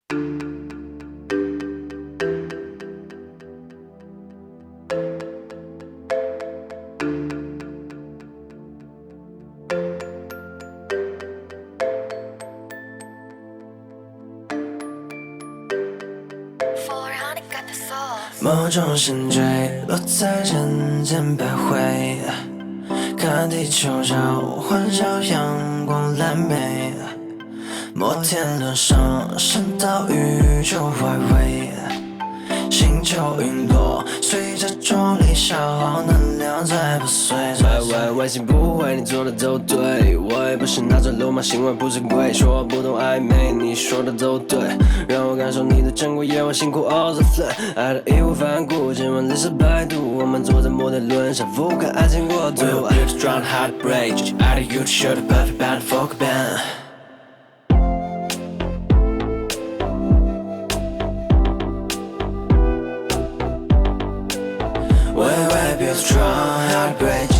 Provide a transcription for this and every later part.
某种心坠落在人间徘徊，看地球绕环绕阳光蓝莓，摩天轮上升到宇宙外围，星球陨落，随着重力消耗能量在破碎。外星不会，你做的都对，我也不是那种流氓行为不珍贵，说话不懂暧昧，你说的都对，让我感受你的珍贵，夜晚辛苦 all the flame， 爱的义无反顾，今晚历史百度，我们坐在摩天轮上俯瞰爱情国度。We'll build a strong heartbreak， 爱的 you show the perfect band folk band。We build a strong heartbreak，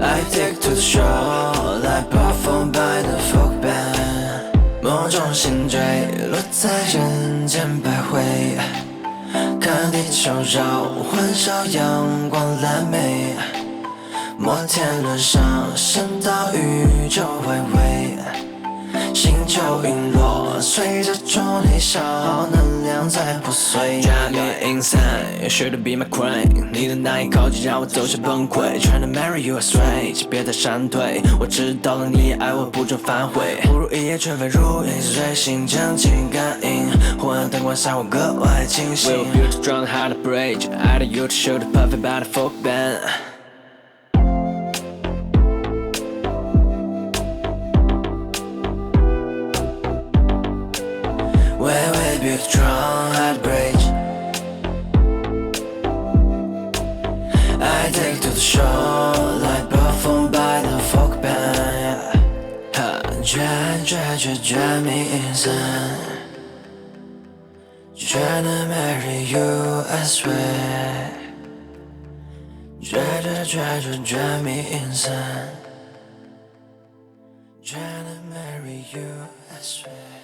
I take to the shore， 来perform by the folk band。某种心坠落在人间徘徊，看地球绕环绕阳光蓝莓，摩天轮上升到宇宙外围，星球陨落，随着重力消耗能量在破碎。 Drive me insane， Should be my crime， 你的那一靠近让我走向崩溃。Trying to marry you straight， 别再闪退。我知道了，你也爱我，不准反悔。不如一夜全飞入影，随心将情感应，昏暗灯光下我格外清醒。 We'll build a strong heartbreak， 爱的 you show the perfect band folk band。We build a strong heartbreak， I take to the shore， 来perform by the folk band。 Drive me insane， Trying to marry you I swear， Drive me insane， Trying to marry you I swear。